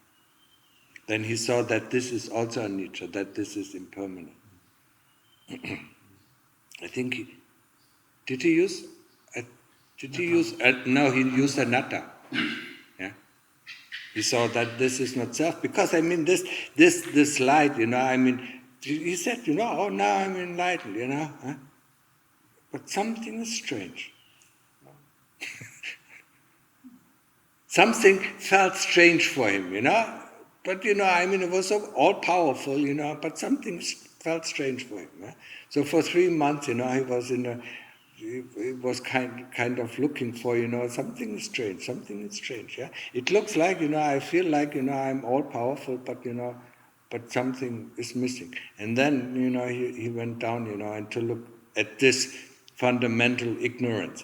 Then he saw that this is also anicca, that this is impermanent. I think did he use no, he used anatta. Yeah? He saw that this is not self, because I mean this light, I mean, he said, oh, now I'm enlightened, huh? But something is strange. Something felt strange for him, But, I mean, it was so all-powerful, but something felt strange for him. Yeah? So for 3 months, he was he was kind of looking for, something is strange, yeah? It looks like, I feel like, I'm all-powerful, but something is missing. And then, he went down, and to look at this fundamental ignorance.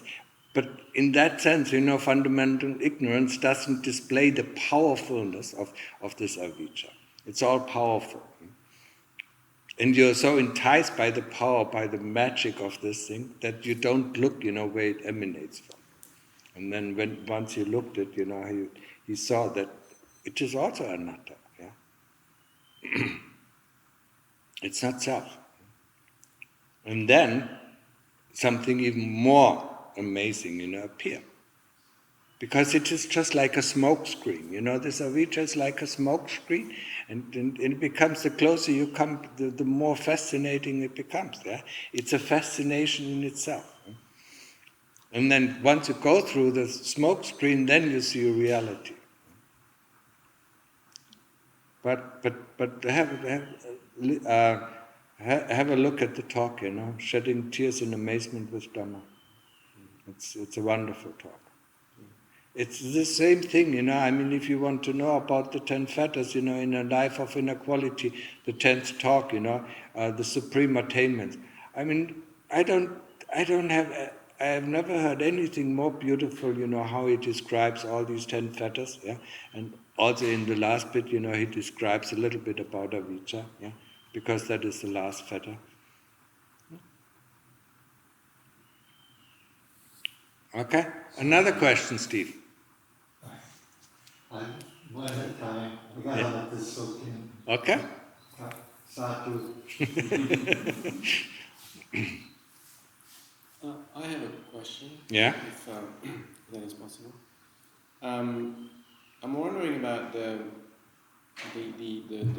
But in that sense, fundamental ignorance doesn't display the powerfulness of this avijja. It's all powerful. And you're so enticed by the power, by the magic of this thing, that you don't look, where it emanates from. And then once he looked at, he saw that it is also anatta. Yeah? It's not self. And then something even more amazing, appeared. Because it is just like a smoke screen, this avijja is like a smoke screen, and it becomes, the closer you come, the more fascinating it becomes. Yeah, it's a fascination in itself. And then once you go through the smoke screen, then you see reality. But have a look at the talk. Shedding tears in amazement with Dhamma. It's a wonderful talk. It's the same thing, if you want to know about the 10 fetters, in a life of inequality, the 10th talk, the supreme attainments. I have never heard anything more beautiful, how he describes all these 10 fetters, yeah? And also in the last bit, he describes a little bit about avijja, yeah? Because that is the last fetter. Okay? Another question, Steve. One at a time. I gotta let this soak in. Okay. Sadhu. I have a question. Yeah. If that is possible. I'm wondering about the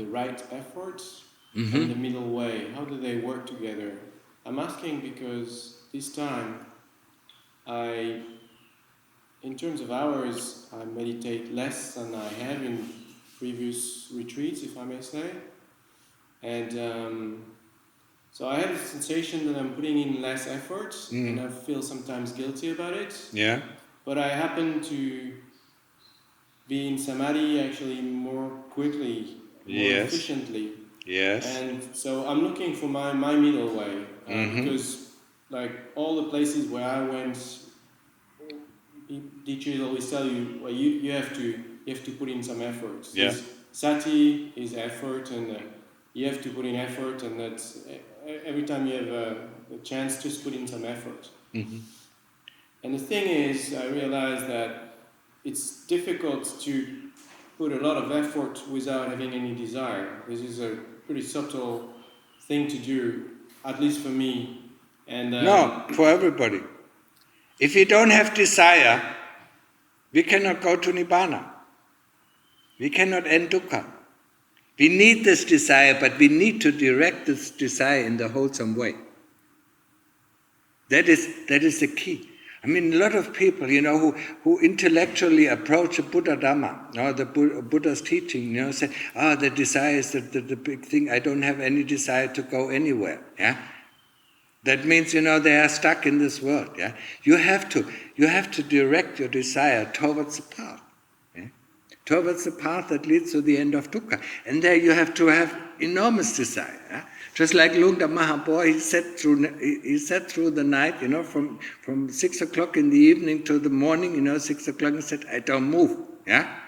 right efforts and the middle way. How do they work together? I'm asking because this time in terms of hours, I meditate less than I have in previous retreats, if I may say. And so I have a sensation that I'm putting in less effort, and I feel sometimes guilty about it. Yeah. But I happen to be in samadhi actually more quickly, more efficiently. Yes. And so I'm looking for my middle way, because like all the places where I went, teachers always tell you, well, you have to put in some effort. Yeah. Sati is effort, and you have to put in effort, and that's every time you have a chance, just put in some effort. And the thing is, I realize that it's difficult to put a lot of effort without having any desire. This is a pretty subtle thing to do, at least for me. And no, for everybody. If we don't have desire, we cannot go to Nibbana. We cannot end dukkha. We need this desire, but we need to direct this desire in the wholesome way. That is the key. A lot of people, who intellectually approach the Buddha Dhamma, or the Buddha's teaching, say, the desire is the big thing. I don't have any desire to go anywhere. Yeah. That means, they are stuck in this world. Yeah, you have to direct your desire towards the path, yeah? Towards the path that leads to the end of dukkha, and there you have to have enormous desire. Yeah? Just like Lungta Mahapo, he sat through the night, from 6 o'clock in the evening to the morning. 6 o'clock, he said, I don't move. Yeah.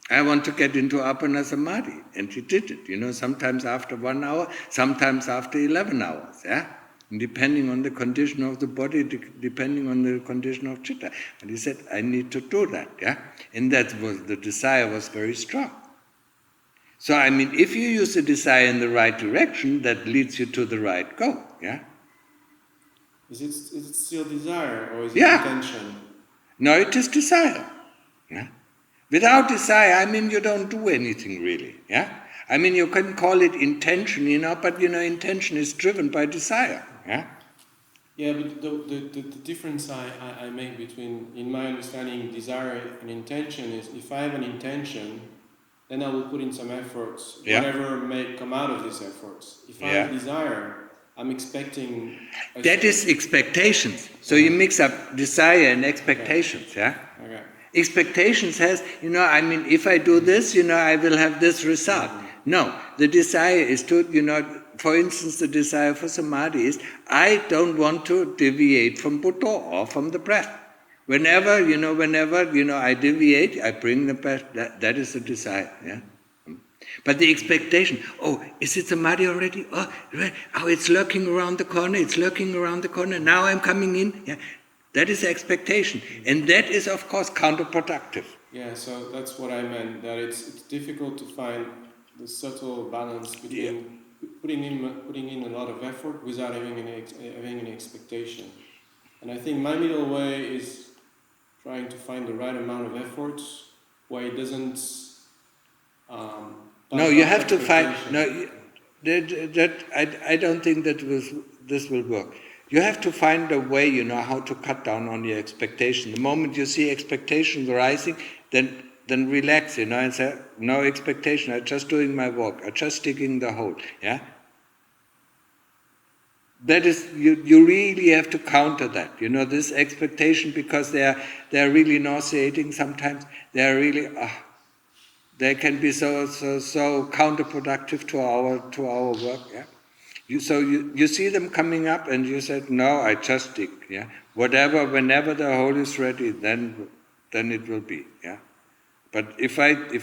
I want to get into Apana Samadhi. And he did it, sometimes after 1 hour, sometimes after 11 hours, yeah? And depending on the condition of the body, depending on the condition of chitta. And he said, I need to do that, yeah? And the desire was very strong. So, if you use the desire in the right direction, that leads you to the right goal, yeah? Is it still desire, or is it Yeah. intention? No, it is desire, yeah? Without desire, you don't do anything really, yeah? You can call it intention, but intention is driven by desire, yeah? Yeah, but the difference I make between, in my understanding, desire and intention is, if I have an intention, then I will put in some efforts, whatever may come out of these efforts. If I have desire, I'm expecting... That is expectations. So you mix up desire and expectations, yeah? Okay. Expectations has, if I do this, I will have this result. No, the desire is to, for instance, the desire for samadhi is, I don't want to deviate from Buddha or from the breath. Whenever I deviate, I bring the breath. That is the desire, yeah. But the expectation, is it samadhi already? It's lurking around the corner. It's lurking around the corner. Now I'm coming in. Yeah. That is expectation, and that is, of course, counterproductive. Yeah, so that's what I meant. That it's difficult to find the subtle balance between putting in a lot of effort without having an expectation. And I think my middle way is trying to find the right amount of effort where it doesn't. No, you have to find. No, I don't think this will work. You have to find a way, how to cut down on your expectation. The moment you see expectations rising, then relax, and say, no expectation. I'm just doing my work. I'm just digging the hole. Yeah. That is, you really have to counter that. This expectation, because they are really nauseating sometimes. They are really. They can be so counterproductive to our work. Yeah. You see them coming up, and you said, no, I just dig. Yeah. Whenever the hole is ready, then it will be. Yeah. But if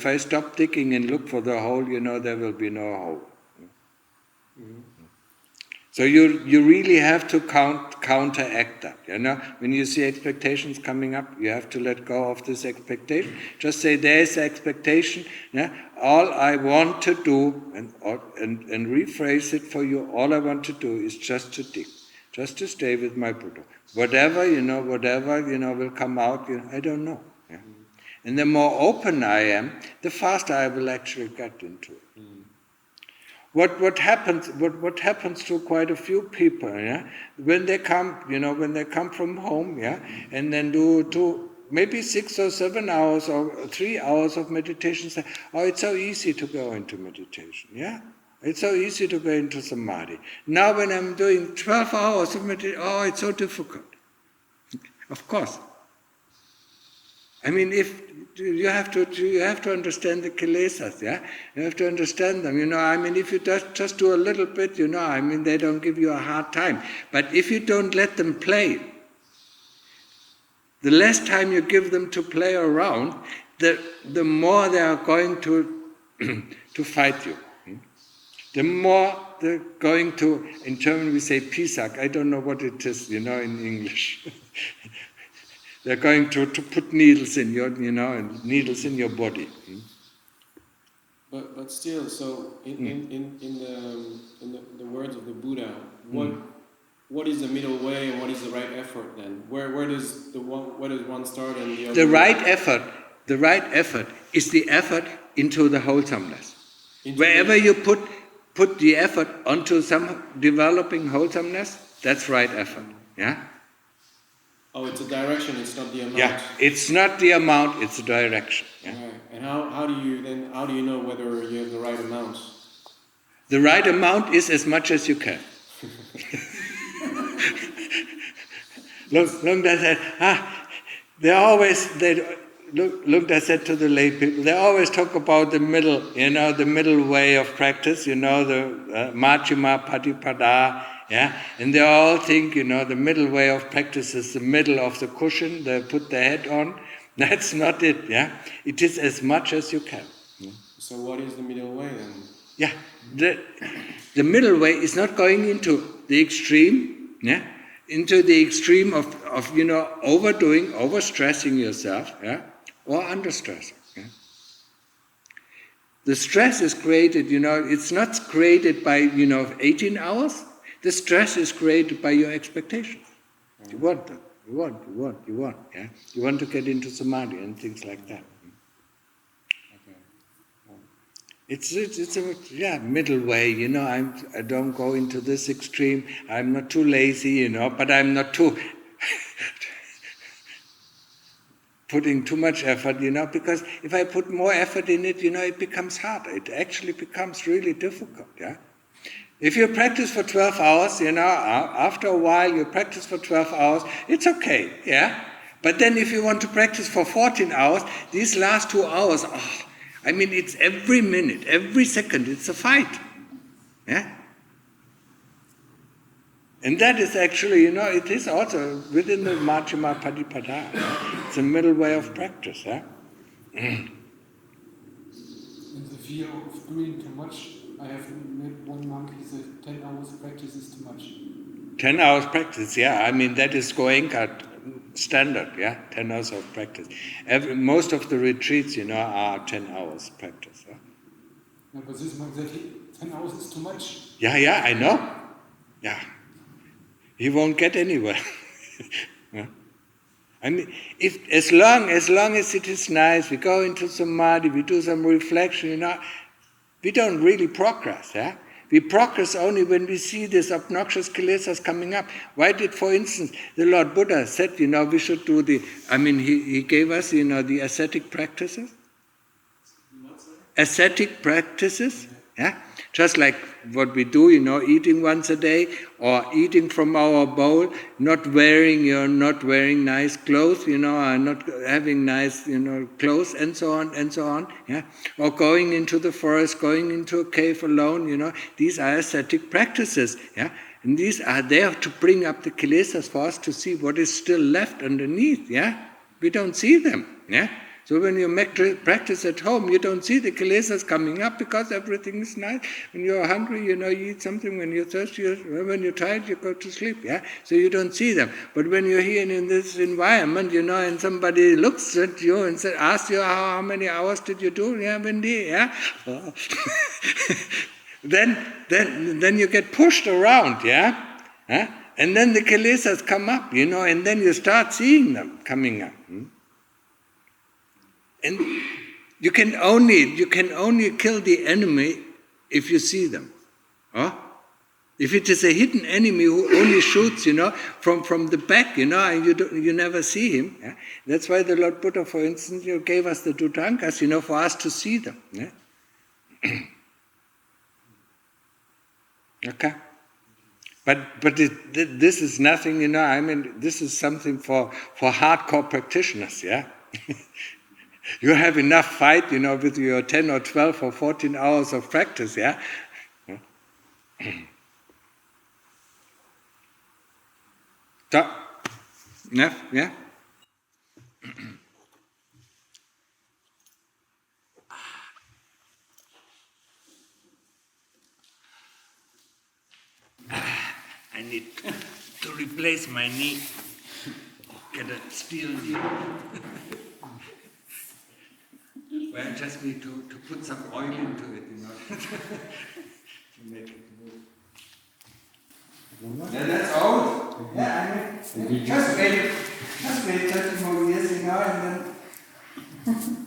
I stop digging and look for the hole, there will be no hole. Mm-hmm. So you really have to counteract that. When you see expectations coming up, you have to let go of this expectation. Just say, there is expectation. Yeah? All I want to do, and rephrase it for you, all I want to do is just to dig, just to stay with my Buddha. Whatever will come out, I don't know. Yeah? And the more open I am, the faster I will actually get into it. What happens to quite a few people, yeah, when they come from home, yeah, and then do maybe 6 or 7 hours or 3 hours of meditation, say, oh, it's so easy to go into meditation, yeah, it's so easy to go into samadhi. Now when I'm doing 12 hours of meditation, oh, it's so difficult. Of course. I mean, if you have to understand the kilesas, yeah. You have to understand them. If you just do a little bit, they don't give you a hard time. But if you don't let them play, the less time you give them to play around, the more they are going to fight you. The more they're going to. In German we say Pisak. I don't know what it is, in English. They're going to put needles in your, and needles in your body. But still, so in the words of the Buddha, what is the middle way and what is the right effort then? Where does one start and the other? The right effort is the effort into the wholesomeness. Wherever you put the effort onto some developing wholesomeness, that's right effort. Yeah. Oh, it's a direction, it's not the amount. Yeah, it's not the amount, it's the direction. Yeah. Right. And how do you know whether you have the right amount? The right amount is as much as you can. Lungda said, Lungda said to the lay people, they always talk about the middle, the middle way of practice, the Majjhima Patipada. Yeah, and they all think, the middle way of practice is the middle of the cushion, they put the head on. That's not it, yeah. It is as much as you can. Yeah? So what is the middle way then? Yeah, the middle way is not going into the extreme, yeah, into the extreme of overdoing, overstressing yourself, yeah, or understressing. Yeah? The stress is created, it's not created by 18 hours. The stress is created by your expectations. You want them. You want. Yeah? You want to get into samadhi and things like that. Okay. It's a middle way. I don't go into this extreme. I'm not too lazy. But I'm not too putting too much effort. Because if I put more effort in it, it becomes hard. It actually becomes really difficult. Yeah. If you practice for 12 hours, after a while you practice for 12 hours, it's okay, yeah? But then if you want to practice for 14 hours, these last 2 hours, it's every minute, every second, it's a fight, yeah? And that is actually, it is also within the Majjhima Patipada. Yeah? It's a middle way of practice, yeah? And the fear of doing too much. I have met one monk, he said 10 hours practice is too much. 10 hours practice, yeah. That is Goenka standard, yeah. 10 hours of practice. Most of the retreats, are 10 hours practice. Yeah? Yeah, but this monk said 10 hours is too much. Yeah, I know. Yeah. He won't get anywhere. Yeah? I mean, as long as it is nice, we go into samadhi, we do some reflection, we don't really progress. Yeah? We progress only when we see these obnoxious kilesas coming up. Why did, for instance, the Lord Buddha said, we should do he gave us, the ascetic practices? Ascetic practices, yeah? Just like what we do, eating once a day, or eating from our bowl, not wearing nice clothes, or not having nice, clothes, and so on, yeah? Or going into the forest, going into a cave alone, these are ascetic practices, yeah? And these are there to bring up the kilesas for us to see what is still left underneath, yeah? We don't see them, yeah? So when you practice at home, you don't see the kilesas coming up because everything is nice. When you're hungry, you eat something. When you're thirsty, when you're tired, you go to sleep. Yeah, so you don't see them. But when you're here in this environment, and somebody looks at you and asks you how many hours did you do? Yeah, Wendy. Yeah. Then you get pushed around. Yeah. Huh? And then the kilesas come up. And then you start seeing them coming up. And you can only kill the enemy if you see them. Huh? If it is a hidden enemy who only shoots, from the back, and you never see him. Yeah? That's why the Lord Buddha, for instance, gave us the Dutankas, for us to see them. Yeah? Okay. But this is nothing, this is something for hardcore practitioners. Yeah. You have enough fight, with your 10 or 12 or 14 hours of practice, yeah? So, enough, yeah? I need to replace my knee. Get a steel knee. Well, I just need to put some oil into it, to make it move. Yeah, that's old. Yeah, just wait 30 more years, and then